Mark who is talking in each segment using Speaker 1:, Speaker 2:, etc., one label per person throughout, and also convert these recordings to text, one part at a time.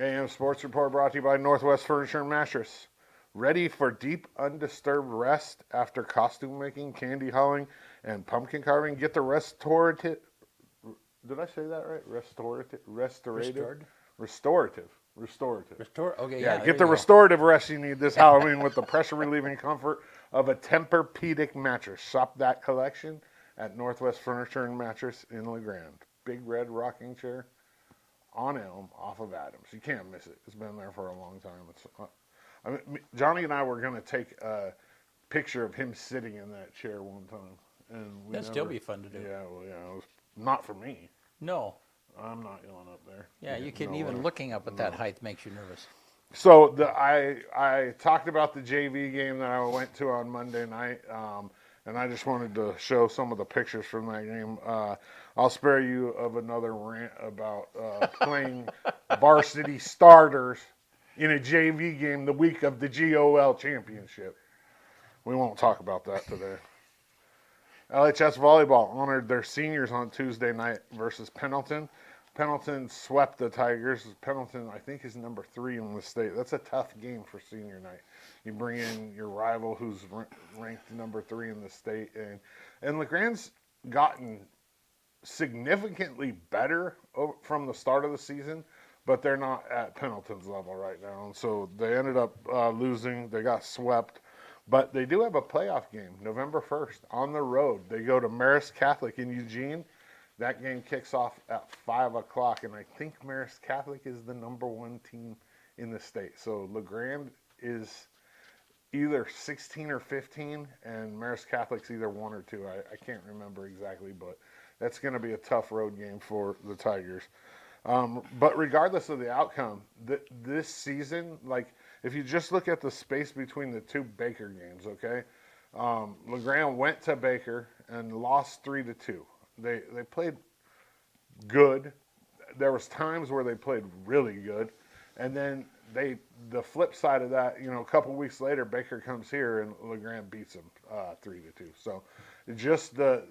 Speaker 1: AM Sports Report brought to you by Northwest Furniture and Mattress. Ready for deep, undisturbed rest after costume making, candy hauling, and pumpkin carving? Get the restorative. Did I say that right? Restorative.
Speaker 2: Okay,
Speaker 1: Yeah,
Speaker 2: there
Speaker 1: get
Speaker 2: you
Speaker 1: the
Speaker 2: go.
Speaker 1: restorative rest you need this Halloween with the pressure relieving comfort of a Tempur-Pedic mattress. Shop that collection at Northwest Furniture and Mattress in LeGrand. Big red rocking chair on Elm off of Adams. You can't miss it. It's been there for a long time. Johnny and I were going to take a picture of him sitting in that chair one time. And
Speaker 2: That'd still be fun to do.
Speaker 1: Yeah, well, yeah, it was not for me.
Speaker 2: No.
Speaker 1: I'm not going up there.
Speaker 2: Yeah, you kidding? Even looking up at that height makes you nervous.
Speaker 1: So I talked about the JV game that I went to on Monday night, and I just wanted to show some of the pictures from that game. I'll spare you of another rant about playing varsity starters in a JV game the week of the GOL championship. We won't talk about that today. LHS Volleyball honored their seniors on Tuesday night versus Pendleton. Pendleton swept the Tigers. Pendleton, I think, is number 3 in the state. That's a tough game for senior night. You bring in your rival who's ranked number 3 in the state. And LeGrand's gotten significantly better from the start of the season, but they're not at Pendleton's level right now. And so they ended up losing. They got swept. But they do have a playoff game November 1st on the road. They go to Marist Catholic in Eugene. That game kicks off at 5 o'clock, and I think Marist Catholic is the number 1 team in the state. So LeGrand is either 16 or 15, and Marist Catholic's either 1 or 2. I can't remember exactly, but that's going to be a tough road game for the Tigers. But regardless of the outcome, this season, like if you just look at the space between the 2 Baker games, okay, LeGrand went to Baker and lost 3-2. They played good. There was times where they played really good, and then the flip side of that, a couple weeks later, Baker comes here and LeGrand beats them 3-2. So just the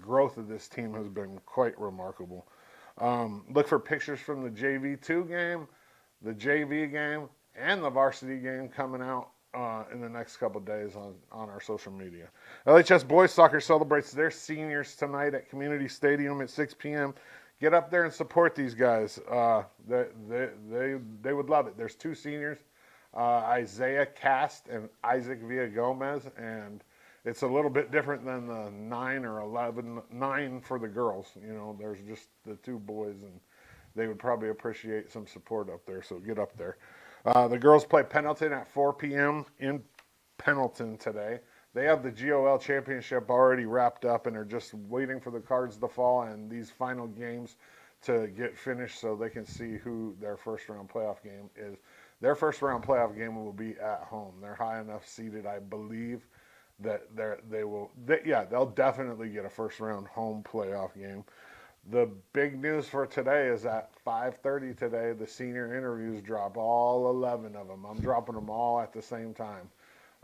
Speaker 1: growth of this team has been quite remarkable. Look for pictures from the JV2 game, the JV game, and the varsity game coming out in the next couple of days on our social media. LHS Boys Soccer celebrates their seniors tonight at Community Stadium at 6 p.m. Get up there and support these guys. They would love it. There's 2 seniors, Isaiah Cast and Isaac Villagomez, and it's a little bit different than the 9 or 9 for the girls. There's just the 2 boys, and they would probably appreciate some support up there, so get up there. The girls play Pendleton at 4 p.m. in Pendleton today. They have the GOL championship already wrapped up and are just waiting for the cards to fall and these final games to get finished so they can see who their first-round playoff game is. Their first-round playoff game will be at home. They're high enough seated, I believe, that they'll definitely get a first-round home playoff game. The big news for today is at 5:30 today, the senior interviews drop, all 11 of them. I'm dropping them all at the same time.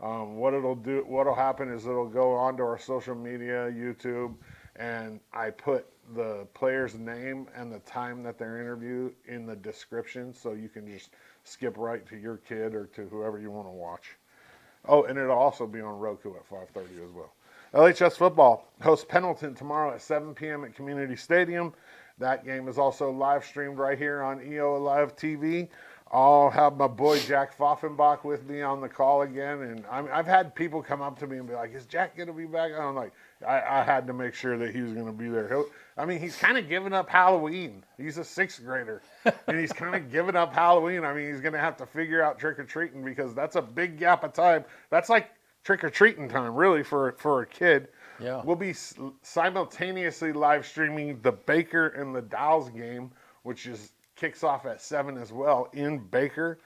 Speaker 1: What'll happen is it'll go onto our social media, YouTube, and I put the player's name and the time that they're interviewed in the description, so you can just skip right to your kid or to whoever you want to watch. Oh, and it'll also be on Roku at 5:30 as well. LHS football hosts Pendleton tomorrow at 7 p.m. at Community Stadium. That game is also live streamed right here on EO Live TV. I'll have my boy Jack Pfaffenbach with me on the call again. And I've had people come up to me and be like, is Jack going to be back? And I'm like, I had to make sure that he was going to be there. He's kind of giving up Halloween. He's a 6th grader. And he's kind of giving up Halloween. He's going to have to figure out trick-or-treating because that's a big gap of time. That's like trick-or-treating time, really, for a kid.
Speaker 2: Yeah.
Speaker 1: We'll be simultaneously live streaming the Baker and the Dow's game, which kicks off at 7 as well in Baker.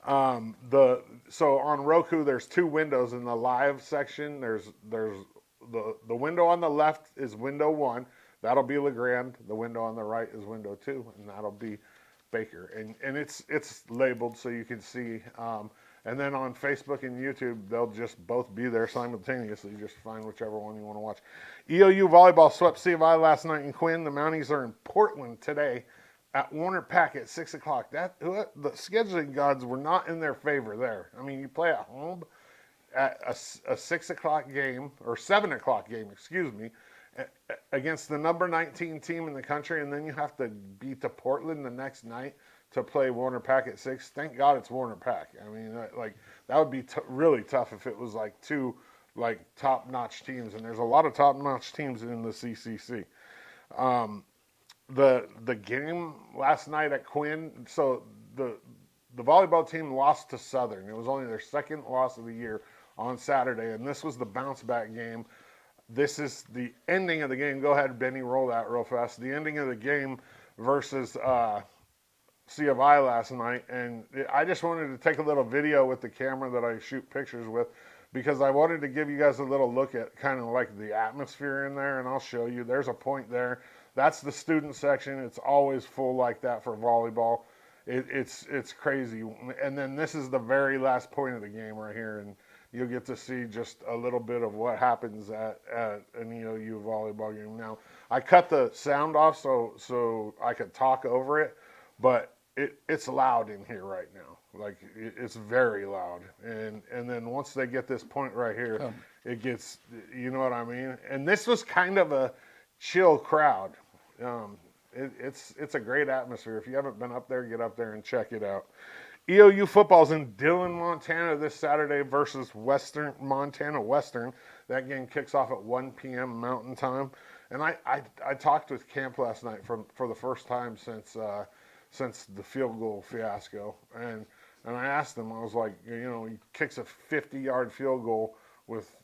Speaker 1: So on Roku, there's 2 windows in the live section. There's the window on the left is window 1. That'll be LeGrand. The window on the right is window 2, and that'll be Baker. And it's labeled so you can see. And then on Facebook and YouTube, they'll just both be there simultaneously. Just find whichever one you want to watch. EOU volleyball swept CFI last night in Quinn. The Mounties are in Portland today at Warner Pack at 6 o'clock. The scheduling gods were not in their favor there. I mean, you play at home at a 6 o'clock game, or 7 o'clock game, excuse me, against the number 19 team in the country, and then you have to beat to Portland the next night to play Warner Pack at 6. Thank God it's Warner Pack. I mean, like, that would be really tough if it was like two like top-notch teams, and there's a lot of top-notch teams in the CCC. The game last night at Quinn, so the volleyball team lost to Southern. It was only their second loss of the year on Saturday, and this was the bounce-back game. This is the ending of the game. Go ahead, Benny, roll that real fast. The ending of the game versus C of I last night, and I just wanted to take a little video with the camera that I shoot pictures with, because I wanted to give you guys a little look at kind of like the atmosphere in there, and I'll show you. There's a point there. That's the student section. It's always full like that for volleyball. It's crazy. And then this is the very last point of the game right here, and you'll get to see just a little bit of what happens at an EOU volleyball game. Now, I cut the sound off so I could talk over it, but it's loud in here right now. Like, it's very loud. And then once they get this point right here, it gets, you know what I mean? And this was kind of a chill crowd. It's a great atmosphere. If you haven't been up there, get up there and check it out. EOU football's in Dillon, Montana this Saturday versus Montana Western. That game kicks off at 1 p.m. Mountain Time. And I talked with Camp last night for the first time since the field goal fiasco. And I asked him, I was like, he kicks a 50-yard field goal with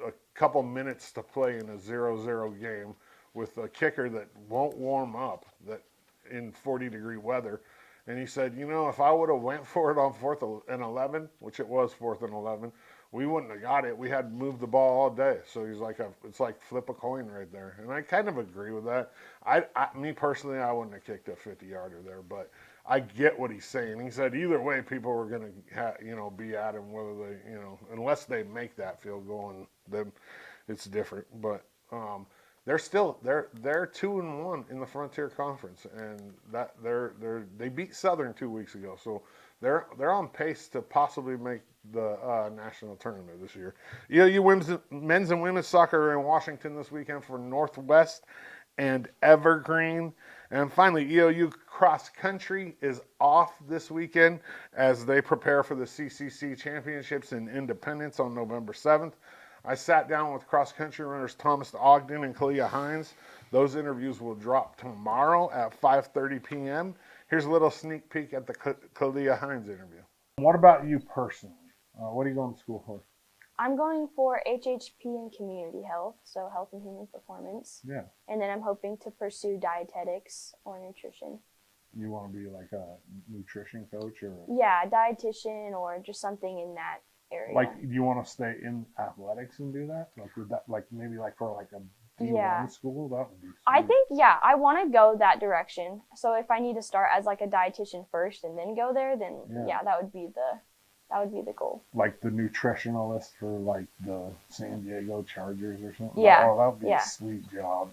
Speaker 1: a couple minutes to play in a 0-0 game with a kicker that won't warm up that in 40-degree weather. And he said, if I would have went for it on 4th and 11, which it was 4th and 11, we wouldn't have got it. We had to move the ball all day. So he's like, it's like flip a coin right there. And I kind of agree with that. Me personally, I wouldn't have kicked a 50-yarder there, but I get what he's saying. He said either way, people were going to, be at him, whether they, unless they make that field goal, and then it's different. But they're 2-1 in the Frontier Conference, and they beat Southern 2 weeks ago, so they're on pace to possibly make the national tournament this year. EOU men's and women's soccer are in Washington this weekend for Northwest and Evergreen. And finally, EOU cross country is off this weekend as they prepare for the CCC championships in Independence on November 7th. I sat down with cross country runners Thomas Ogden and Kalia Hines. Those interviews will drop tomorrow at 5:30 p.m. Here's a little sneak peek at the Kalia Hines interview. What about you personally? What are you going to school for?
Speaker 3: I'm going for HHP and community health, so health and human performance.
Speaker 1: Yeah.
Speaker 3: And then I'm hoping to pursue dietetics or nutrition.
Speaker 1: You want to be like a nutrition coach or?
Speaker 3: Yeah, dietitian or just something in that area.
Speaker 1: Like, do you want to stay in athletics and do that? Like, would that, like, maybe like for like a D1 school? That would be sweet.
Speaker 3: I think, I want to go that direction. So if I need to start as like a dietitian first and then go there, then that would be the goal.
Speaker 1: Like the nutritionalist for like the San Diego Chargers or something?
Speaker 3: Yeah.
Speaker 1: Oh, that would be a sweet job.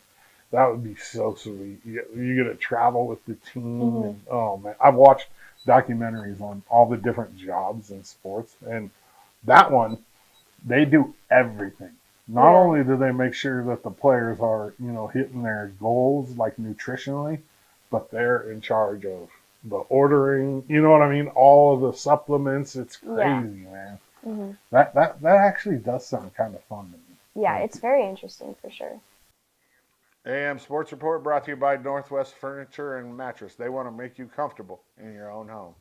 Speaker 1: That would be so sweet. You get to travel with the team.
Speaker 3: Mm-hmm.
Speaker 1: And, oh, man. I've watched documentaries on all the different jobs in sports. And that one, they do everything. Not only do they make sure that the players are, hitting their goals, like nutritionally, but they're in charge of the ordering, you know what I mean? All of the supplements. It's crazy, man. Mm-hmm. That actually does sound kind of fun to me.
Speaker 3: Yeah, it's very interesting for sure.
Speaker 1: AM Sports Report brought to you by Northwest Furniture and Mattress. They want to make you comfortable in your own home.